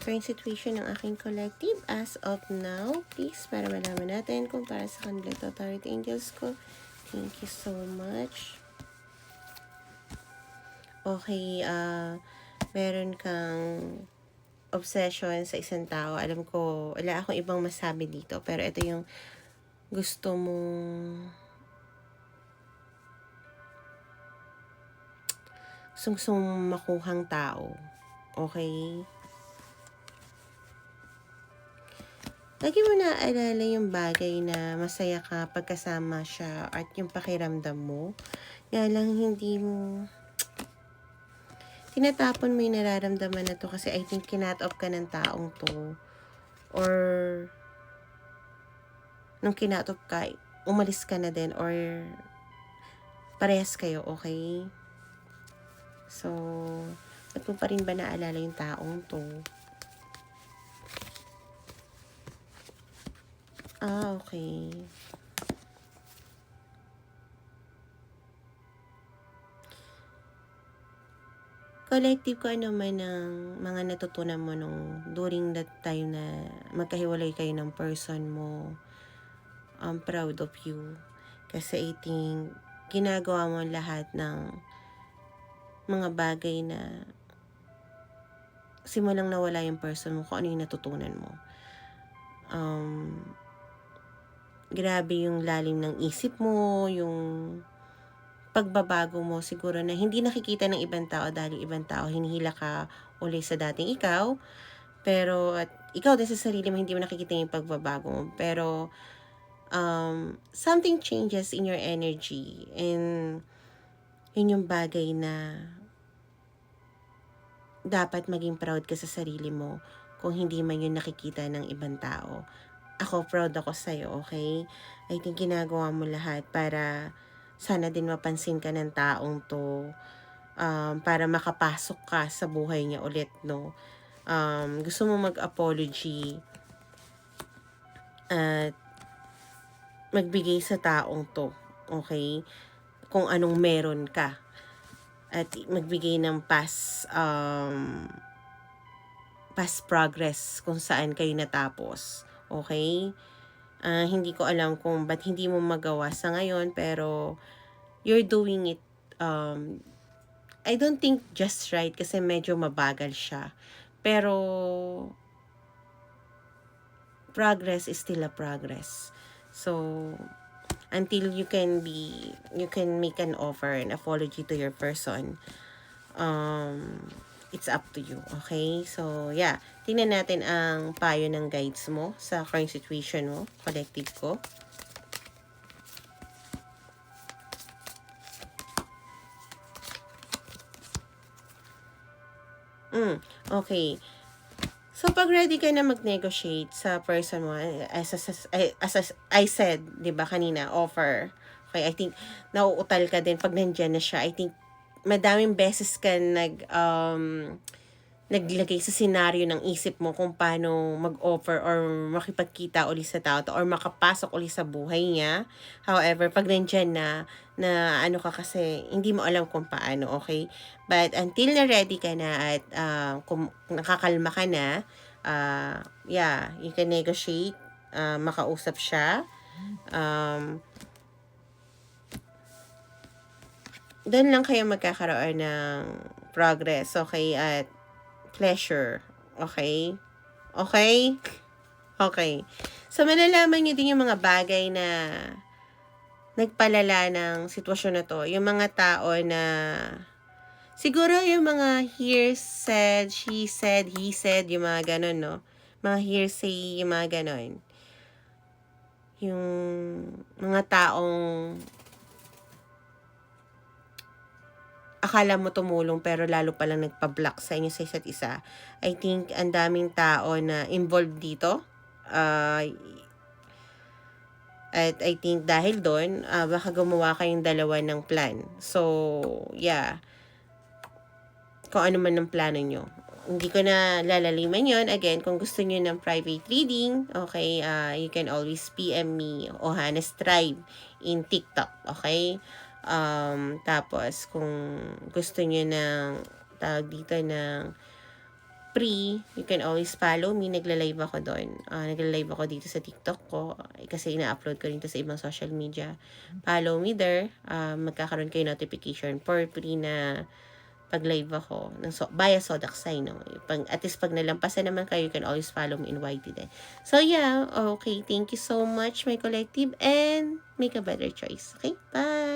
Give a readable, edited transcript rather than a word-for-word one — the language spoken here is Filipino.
current situation ng aking collective as of now, please, para malaman natin kung para sa kanila to, Tarot Angels ko. Thank you so much. Okay, meron kang obsession sa isang tao. Alam ko, wala akong ibang masabi dito, pero ito yung gusto mong makuhang tao. Okay? Lagi mo naaalala yung bagay na masaya ka pagkasama siya at yung pakiramdam mo. Kaya lang hindi mo tinatapon mo yung nararamdaman na to kasi I think kinat off ka ng taong to. Or nung kinat off ka, umalis ka na din or parehas kayo, okay? So, ba't mo pa rin ba naalala yung taong to? Okay. Collective ko ano man ang mga natutunan mo nung during that time na magkahiwalay kayo ng person mo. I'm proud of you. Kasi I think ginagawa mo lahat ng mga bagay na simulang nawala yung person mo, kung ano yung natutunan mo. Grabe yung lalim ng isip mo, yung pagbabago mo siguro na hindi nakikita ng ibang tao dahil ibang tao hinihila ka uli sa dating ikaw. Pero at ikaw din sa sarili mo hindi mo nakikita yung pagbabago mo. Pero something changes in your energy and yun yung bagay na dapat maging proud ka sa sarili mo kung hindi man yun nakikita ng ibang tao. Ako, proud ako sa'yo, okay? I think ginagawa mo lahat para sana din mapansin ka ng taong to, para makapasok ka sa buhay niya ulit, no? Gusto mo mag-apology at magbigay sa taong to, okay? Kung anong meron ka. At magbigay ng past progress kung saan kayo natapos. Okay? Hindi ko alam kung ba't hindi mo magawa sa ngayon, pero you're doing it, I don't think just right kasi medyo mabagal siya. Pero progress is still a progress. So, until you can make an offer, an apology to your person, it's up to you, okay? So, yeah. Tingnan natin ang payo ng guides mo sa current situation mo, collective ko. Okay. So, pag ready ka na mag-negotiate sa person mo, as I said, di ba kanina, offer. Okay, I think, nauutal ka din pag nandyan na siya. I think, madaming beses ka naglagay sa senaryo ng isip mo kung paano mag-offer or makipagkita uli sa tao or makapasok uli sa buhay niya. However, pag nandyan na ano ka kasi, hindi mo alam kung paano, okay? But until na ready ka na at kung nakakalma ka na, yeah, you can negotiate, makausap siya. Doon lang kayo magkakaroon ng progress, okay? At pleasure. Okay? Okay? Okay. So, malalaman nyo din yung mga bagay na nagpalala ng sitwasyon na to. Yung mga tao na siguro yung mga here said, she said, he said, yung mga ganon, no? Mga hearsay, yung mga ganon. Yung mga taong akala mo tumulong pero lalo palang nagpa-block sa inyo sa isa't isa. I think ang daming tao na involved dito. At I think dahil doon, baka gumawa kayong dalawa ng plan. So, yeah. Kung ano man ang plano nyo. Hindi ko na lalaliman yon. Again, kung gusto nyo ng private reading, okay, you can always PM me, Ohanas Tribe, in TikTok, okay? Tapos, kung gusto nyo ng, tawag dito ng free, you can always follow me. Nagla-live ako doon. Nagla-live ako dito sa TikTok ko. Kasi ina-upload ko rin to sa ibang social media. Follow me there. Magkakaroon kayo notification for free na pag-live ako ng via Sodaksay, no? At least pag nalampasan naman kayo, you can always follow me in YT din. So, yeah. Okay. Thank you so much, my collective. And make a better choice. Okay? Bye!